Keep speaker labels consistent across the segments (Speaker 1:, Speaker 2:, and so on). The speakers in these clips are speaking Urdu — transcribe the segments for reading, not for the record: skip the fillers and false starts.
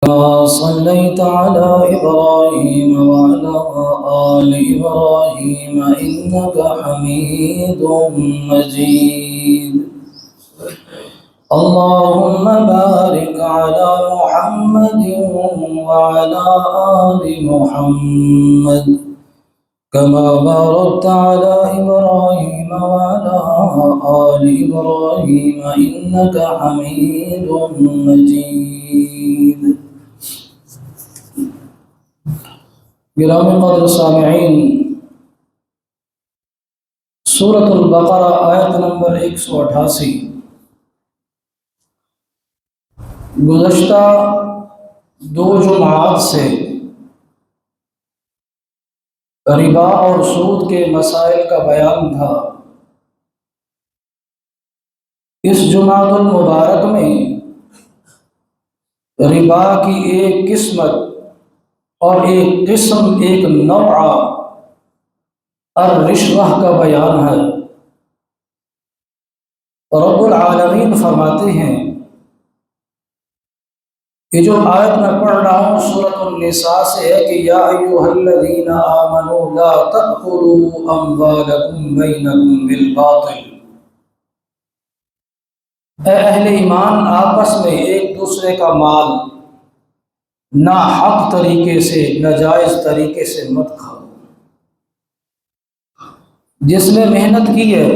Speaker 1: كما صليت على إبراهيم وعلى آل إبراهيم إنك حميد مجيد. اللهم بارك على محمد وعلى آل محمد كما باركت على إبراهيم وعلى آل إبراهيم إنك حميد مجيد. گرامی قدر سامعین، سورۃ البقرہ آیت نمبر 188 گزشتہ 2 جمعات سے ربا اور سود کے مسائل کا بیان تھا۔ اس جمعۃ المبارک میں ربا کی ایک قسمت اور ایک قسم، ایک نوع الرشوہ کا بیان ہے۔ رب العالمین فرماتے ہیں کہ جو آیت میں پڑھ رہا ہوں سورۃ النساء سے ہے کہ یا ایھا الذین آمنوا لا تأکلوا اموالکم بینکم بالباطل، اے اہل ایمان آپس میں ایک دوسرے کا مال ناحق طریقے سے، ناجائز طریقے سے مت کھاؤ۔ جس نے محنت کی ہے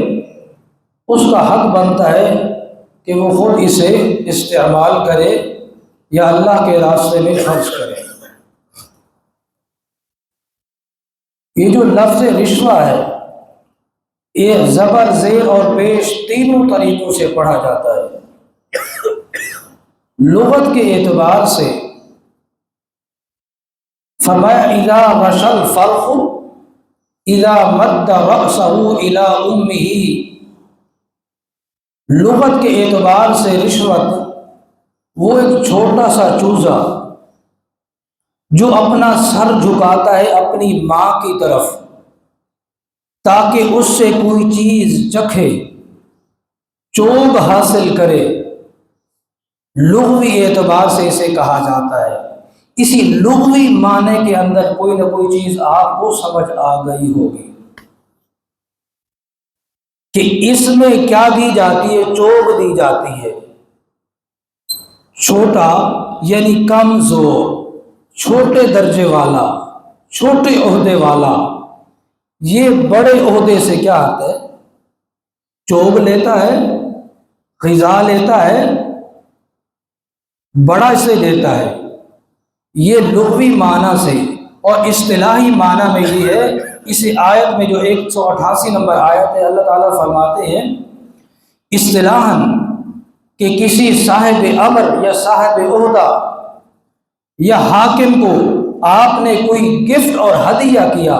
Speaker 1: اس کا حق بنتا ہے کہ وہ خود اسے استعمال کرے یا اللہ کے راستے میں خرچ کرے۔ یہ جو لفظ رشوہ ہے یہ زبر، زیر اور پیش تینوں طریقوں سے پڑھا جاتا ہے۔ لغت کے اعتبار سے فرمایا اذا غش الفلق اذا مد رأسہ الی امہ، لغت کے اعتبار سے رشوت وہ ایک چھوٹا سا چوزا جو اپنا سر جھکاتا ہے اپنی ماں کی طرف تاکہ اس سے کوئی چیز چکھے، چوگ حاصل کرے، لغوی اعتبار سے اسے کہا جاتا ہے۔ اسی لغوی معنی کے اندر کوئی نہ کوئی چیز آپ کو سمجھ آ گئی ہوگی کہ اس میں کیا دی جاتی ہے، چوگ دی جاتی ہے۔ چھوٹا یعنی کمزور، چھوٹے درجے والا، چھوٹے عہدے والا، یہ بڑے عہدے سے کیا آتا ہے، چوگ لیتا ہے، غذا لیتا ہے، بڑا سے دیتا ہے۔ یہ لغوی معنی سے، اور اصطلاحی معنی میں یہ ہے، اس آیت میں جو 188 نمبر آیت ہے اللہ تعالیٰ فرماتے ہیں اصطلاحاً کہ کسی صاحب امر یا صاحب عہدہ یا حاکم کو آپ نے کوئی گفٹ اور ہدیہ کیا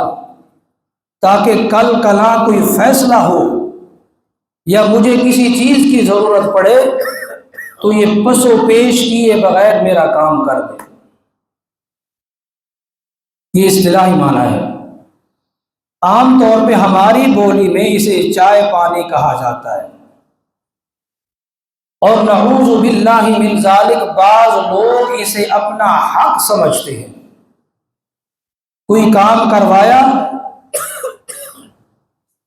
Speaker 1: تاکہ کل کلاں کوئی فیصلہ ہو یا مجھے کسی چیز کی ضرورت پڑے تو یہ پس و پیش کیے بغیر میرا کام کر دے، یہ اصطلاحی معنی ہے۔ عام طور پہ ہماری بولی میں اسے چائے پانی کہا جاتا ہے، اور نعوذ باللہ من ذالک بعض لوگ اسے اپنا حق سمجھتے ہیں۔ کوئی کام کروایا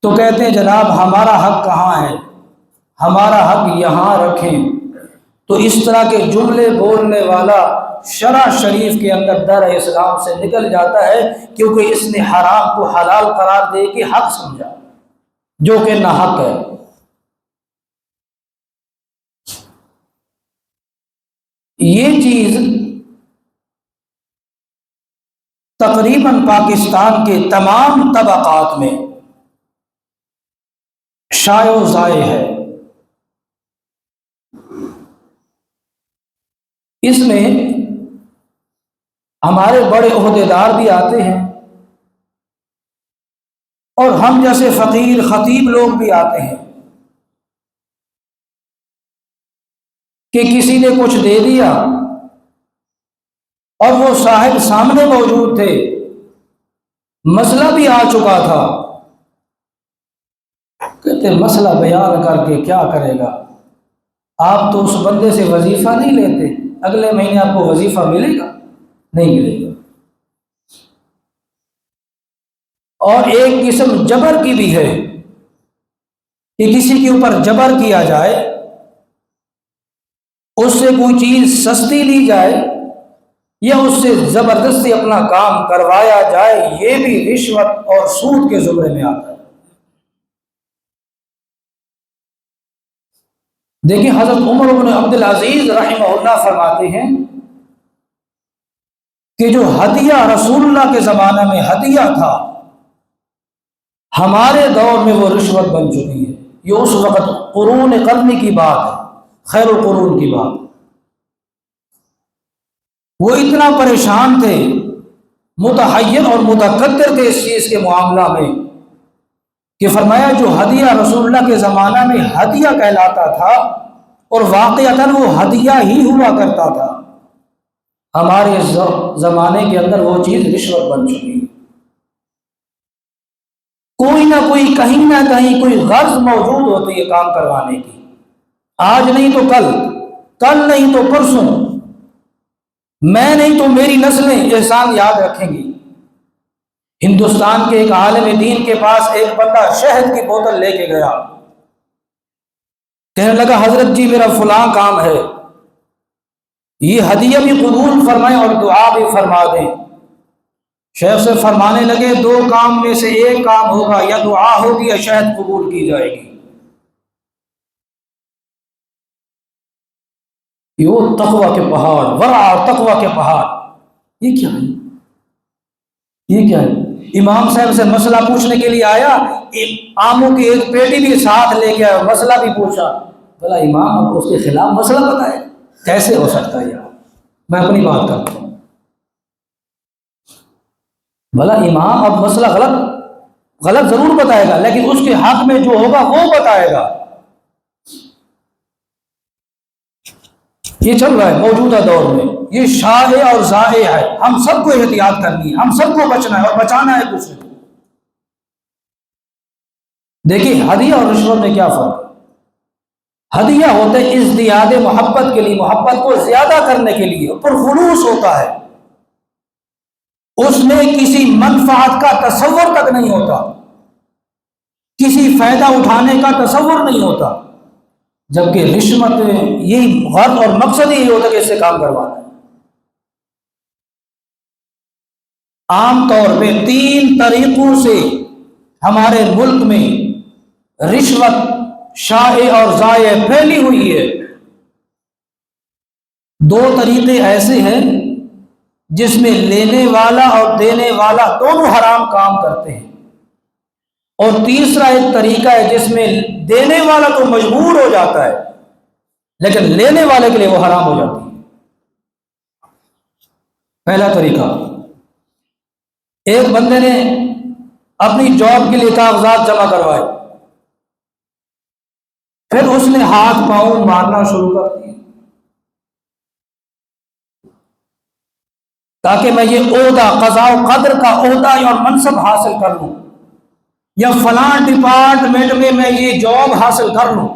Speaker 1: تو کہتے ہیں جناب ہمارا حق کہاں ہے، ہمارا حق یہاں رکھیں۔ تو اس طرح کے جملے بولنے والا شرع شریف کے اندر در اسلام سے نکل جاتا ہے، کیونکہ اس نے حرام کو حلال قرار دے کے حق سمجھا جو کہ ناحق ہے۔ یہ چیز تقریباً پاکستان کے تمام طبقات میں شائع و ذائع ہے۔ اس میں ہمارے بڑے عہدیدار بھی آتے ہیں اور ہم جیسے فقیر خطیب لوگ بھی آتے ہیں کہ کسی نے کچھ دے دیا اور وہ صاحب سامنے موجود تھے، مسئلہ بھی آ چکا تھا، کہتے مسئلہ بیان کر کے کیا کرے گا، آپ تو اس بندے سے وظیفہ نہیں لیتے، اگلے مہینے آپ کو وظیفہ ملے گا؟ نہیں ملے گا۔ اور ایک قسم جبر کی بھی ہے کہ کسی کے اوپر جبر کیا جائے، اس سے کوئی چیز سستی لی جائے یا اس سے زبردستی اپنا کام کروایا جائے، یہ بھی رشوت اور سود کے زمرے میں آتا ہے۔ دیکھیں حضرت عمر بن عبد العزیز رحمہ اللہ فرماتے ہیں کہ جو ہدیہ رسول اللہ کے زمانہ میں ہدیہ تھا، ہمارے دور میں وہ رشوت بن چکی ہے۔ یہ اس وقت قرون قرنی کی بات ہے، خیر القرون کی بات۔ وہ اتنا پریشان تھے، متحیر اور متقدر تھے اس چیز کے معاملہ میں کہ فرمایا جو ہدیہ رسول اللہ کے زمانہ میں ہدیہ کہلاتا تھا اور واقعتاً وہ ہدیہ ہی ہوا کرتا تھا، ہمارے زمانے کے اندر وہ چیز رشوت بن چکی ہے۔ کوئی نہ کوئی کہیں نہ کہیں کوئی غرض موجود ہوتی ہے کام کروانے کی، آج نہیں تو کل، کل نہیں تو پرسوں، میں نہیں تو میری نسلیں احسان یاد رکھیں گی۔ ہندوستان کے ایک عالم دین کے پاس ایک بندہ شہد کی بوتل لے کے گیا، کہنے لگا حضرت جی میرا فلاں کام ہے، یہ ہدیہ بھی قبول فرمائیں اور دعا بھی فرما دیں۔ شیخ سے فرمانے لگے دو کام میں سے ایک کام ہوگا، یا دعا ہوگی یا شہد قبول کی جائے گی۔ یہ وہ تقوی کے پہاڑ، ورع اور تقوی کے پہاڑ، یہ کیا ہے؟ یہ کیا ہے؟ امام صاحب سے مسئلہ پوچھنے کے لیے آیا، آموں کی ایک پیٹی بھی ساتھ لے کے آیا، مسئلہ بھی پوچھا۔ بولا امام اب اس کے خلاف مسئلہ بتائے، کیسے ہو سکتا ہے یار؟ میں اپنی بات کرتا ہوں۔ بھلا امام اب مسئلہ غلط ضرور بتائے گا، لیکن اس کے حق میں جو ہوگا وہ بتائے گا۔ یہ چل رہا ہے موجودہ دور میں، یہ شائع اور ذائع ہے، ہم سب کو احتیاط کرنی ہے، ہم سب کو بچنا ہے اور بچانا ہے دوسرے کو۔ دیکھیں ہدیہ اور رشوت میں کیا فرق ہے؟ ہدیہ ہوتا ہے ازدیاد محبت کے لیے، محبت کو زیادہ کرنے کے لیے، پرخلوص ہوتا ہے، اس میں کسی منفعت کا تصور تک نہیں ہوتا، کسی فائدہ اٹھانے کا تصور نہیں ہوتا، جبکہ رشوت یہی غرض اور مقصد یہی ہوتا ہے کہ اس سے کام کروانا ہے۔ عام طور پہ 3 طریقوں سے ہمارے ملک میں رشوت شائع اور ضائع پھیلی ہوئی ہے۔ 2 طریقے ایسے ہیں جس میں لینے والا اور دینے والا دونوں حرام کام کرتے ہیں، اور تیسرا ایک طریقہ ہے جس میں دینے والا تو مجبور ہو جاتا ہے لیکن لینے والے کے لیے وہ حرام ہو جاتی ہے۔ پہلا طریقہ، ایک بندے نے اپنی جاب کے لیے کاغذات جمع کروائے، پھر اس نے ہاتھ پاؤں مارنا شروع کر دیا تاکہ میں یہ عہدہ قضاء و قدر کا عہدہ اور منصب حاصل کر لوں، یا فلاں ڈپارٹمنٹ میں یہ جاب حاصل کر لوں۔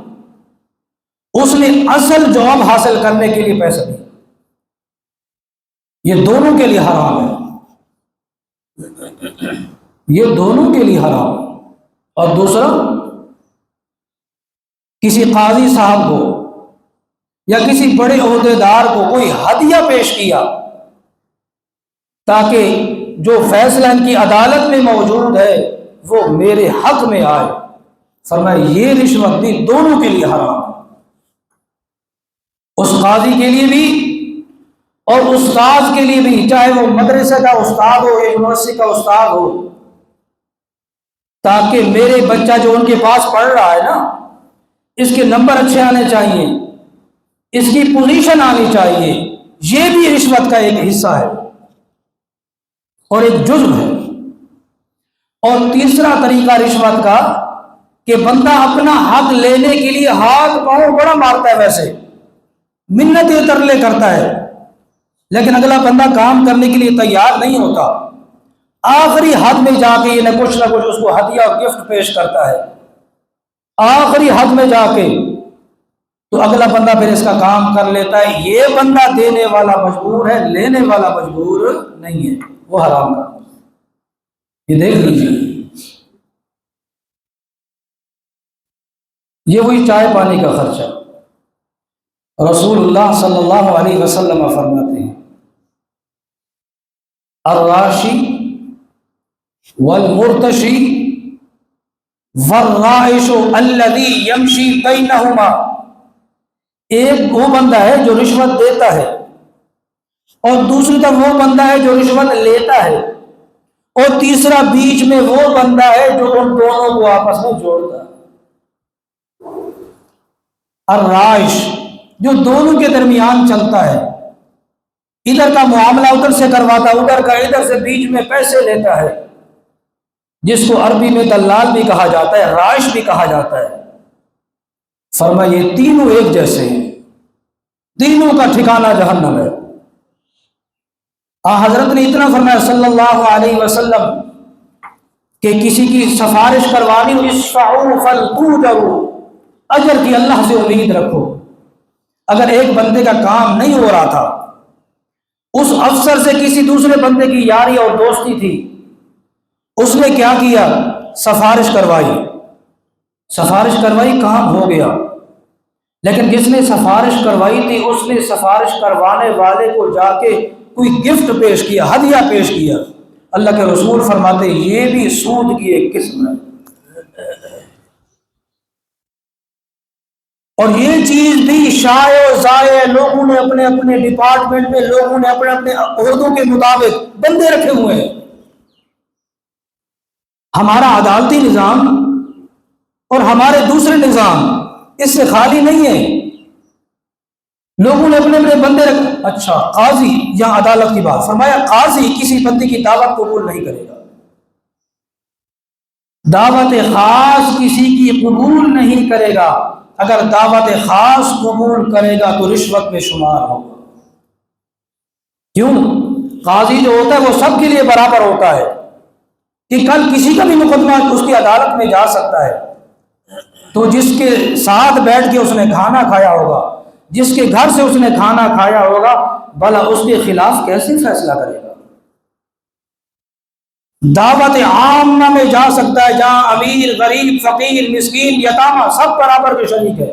Speaker 1: اس نے اصل جاب حاصل کرنے کے لیے پیسہ دیا، یہ دونوں کے لیے حرام ہے، یہ دونوں کے لیے حرام ہے۔ اور دوسرا، کسی قاضی صاحب کو یا کسی بڑے عہدیدار کو کوئی ہدیہ پیش کیا تاکہ جو فیصلہ ان کی عدالت میں موجود ہے وہ میرے حق میں آئے، فرمایا یہ رشوت بھی دونوں کے لیے حرام ہے، اس قاضی کے لیے بھی اور استاد کے لیے بھی، چاہے وہ مدرسے کا استاد ہو یا یونیورسٹی کا استاد ہو، تاکہ میرے بچہ جو ان کے پاس پڑھ رہا ہے نا، اس کے نمبر اچھے آنے چاہیے، اس کی پوزیشن آنی چاہیے، یہ بھی رشوت کا ایک حصہ ہے اور ایک جزو ہے۔ اور تیسرا طریقہ رشوت کا کہ بندہ اپنا حق لینے کے لیے ہاتھ پاؤں بڑا مارتا ہے، ویسے منتیں ترلے کرتا ہے، لیکن اگلا بندہ کام کرنے کے لیے تیار نہیں ہوتا، آخری حد میں جا کے یہ نہ کچھ اس کو ہدیہ اور گفٹ پیش کرتا ہے، آخری حد میں جا کے تو اگلا بندہ پھر اس کا کام کر لیتا ہے، یہ بندہ دینے والا مجبور ہے، لینے والا مجبور نہیں ہے، وہ حرام کا، یہ دیکھ لیجیے۔ یہ وہی چائے پانی کا خرچہ، رسول اللہ صلی اللہ علیہ وسلم فرماتے ہیں الراشی والمرتشی والرائش الذی یمشی بینہما، ایک وہ بندہ ہے جو رشوت دیتا ہے، اور دوسری طرف وہ بندہ ہے جو رشوت لیتا ہے، اور تیسرا بیچ میں وہ بندہ ہے جو ان دونوں کو آپس میں جوڑتا ہے۔ الرائش، جو دونوں کے درمیان چلتا ہے، ادھر کا معاملہ ادھر سے کرواتا ہے، ادھر کا ادھر سے، بیچ میں پیسے لیتا ہے، جس کو عربی میں دلال بھی کہا جاتا ہے، رائش بھی کہا جاتا ہے۔ فرمایا یہ تینوں ایک جیسے ہیں، تینوں کا ٹھکانہ جہنم ہے۔ حضرت نے اتنا فرمایا صلی اللہ علیہ وسلم کہ کسی کی سفارش کروانی ہو، اشفعوا فلتوجروا، اجر کی اللہ سے امید رکھو۔ اگر ایک بندے کا کام نہیں ہو رہا تھا، اس افسر سے کسی دوسرے بندے کی یاری اور دوستی تھی، اس نے کیا کیا؟ سفارش کروائی، سفارش کروائی، کام ہو گیا، لیکن جس نے سفارش کروائی تھی اس نے سفارش کروانے والے کو جا کے کوئی گفٹ پیش کیا، ہدیہ پیش کیا۔ اللہ کے رسول فرماتے یہ بھی سود کی ایک قسم ہے، اور یہ چیز بھی شائع و زائع، لوگوں نے اپنے اپنے ڈپارٹمنٹ میں، لوگوں نے اپنے اپنے عہدوں کے مطابق بندے رکھے ہوئے ہیں۔ ہمارا عدالتی نظام اور ہمارے دوسرے نظام اس سے خالی نہیں ہے، لوگوں نے اپنے اپنے بندے رکھے۔ اچھا، قاضی، یہاں عدالت کی بات، فرمایا قاضی کسی بندے کی دعوت قبول نہیں کرے گا، دعوت خاص کسی کی قبول نہیں کرے گا، اگر دعوت خاص قبول کرے گا تو رشوت میں شمار ہوگا۔ کیوں؟ قاضی جو ہوتا ہے وہ سب کے لیے برابر ہوتا ہے، کہ کل کسی کا بھی مقدمہ اس کی عدالت میں جا سکتا ہے، تو جس کے ساتھ بیٹھ کے اس نے کھانا کھایا ہوگا، جس کے گھر سے اس نے کھانا کھایا ہوگا، بھلا اس کے خلاف کیسے فیصلہ کرے گا؟ دعوت عامہ میں جا سکتا ہے، جہاں امیر، غریب، فقیر، مسکین، یتامہ سب برابر کے شریک ہے،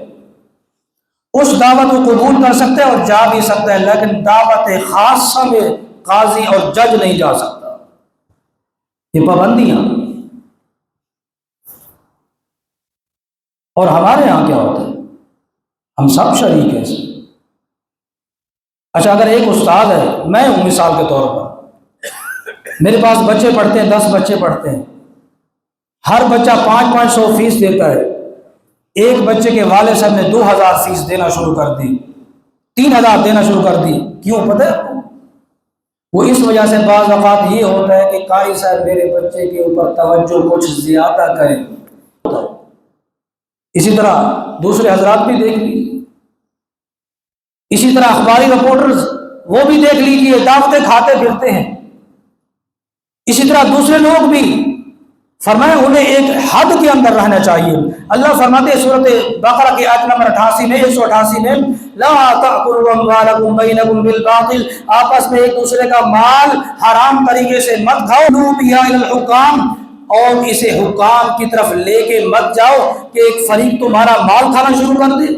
Speaker 1: اس دعوت کو قبول کر سکتا ہے اور جا بھی سکتا ہے، لیکن دعوت خاصہ میں قاضی اور جج نہیں جا سکتا۔ یہ پابندیاں۔ اور ہمارے ہاں کیا ہوتا ہے؟ ہم سب شریک ہیں اس میں۔ اچھا، اگر ایک استاد ہے، میں ہوں مثال کے طور پر، میرے پاس بچے پڑھتے ہیں، 10 بچے پڑھتے ہیں، ہر بچہ 500 فیس دیتا ہے، ایک بچے کے والد صاحب نے 2000 فیس دینا شروع کر دی، 3000 دینا شروع کر دی۔ کیوں پتہ ہے؟ وہ اس وجہ سے بعض اوقات یہ ہوتا ہے کہ قاری صاحب میرے بچے کے اوپر توجہ کچھ زیادہ کریں، اسی طرح دوسرے حضرات بھی دیکھ لیجیے، اسی طرح اخباری رپورٹرز وہ بھی دیکھ لیجیے، دعوتیں کھاتے پھرتے ہیں، اسی طرح دوسرے لوگ بھی۔ فرمایا انہیں ایک حد کے اندر رہنا چاہیے۔ اللہ فرماتے ہیں سورۃ بقرہ کی آیت نمبر 88 میں، 188 میں، لا تأکلوا اموالکم بینکم بالباطل، آپس میں ایک دوسرے کا مال حرام طریقے سے مت کھاؤ، بہا الی الحکام، اور اسے حکام کی طرف لے کے مت جاؤ کہ ایک فریق تمہارا مال کھانا شروع کر دے،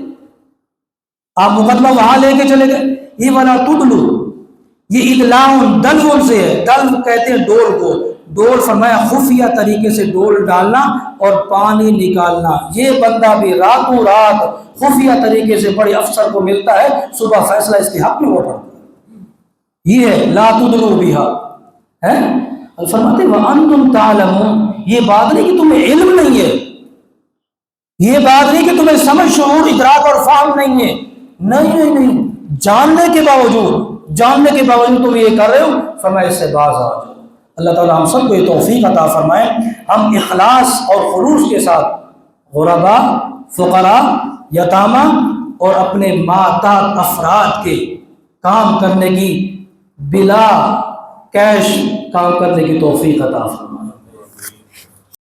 Speaker 1: آپ مقدمہ وہاں لے کے چلے گئے۔ یہ ولا تدلو، یہ ادلاع دلو سے ہے، دلو کہتے ہیں ڈول کو، ڈول فرمایا خفیہ طریقے سے ڈول ڈالنا اور پانی نکالنا۔ یہ بندہ بھی راتوں رات خفیہ طریقے سے بڑے افسر کو ملتا ہے، صبح فیصلہ اس کے حق میں ہو پڑتا ہے۔ یہ ہے لا تدلو بہا، ہے فرماتے وَأَنْتُمْ تَعْلَمُونَ، یہ بات نہیں کہ تمہیں علم نہیں ہے، یہ بات نہیں کہ تمہیں سمجھ، شعور، ادراک اور فہم نہیں ہے، نہیں، جاننے کے باوجود تم یہ کر رہے ہو، فرمایا اس سے باز آ جاؤ۔ اللہ تعالیٰ ہم سب کو یہ توفیق عطا فرمائے، ہم اخلاص اور خلوص کے ساتھ غرباء، فقراء، یتامہ اور اپنے ماتحت افراد کے کام کرنے کی، بلا کیش کام کرنے کی توفیق عطا فرمائے۔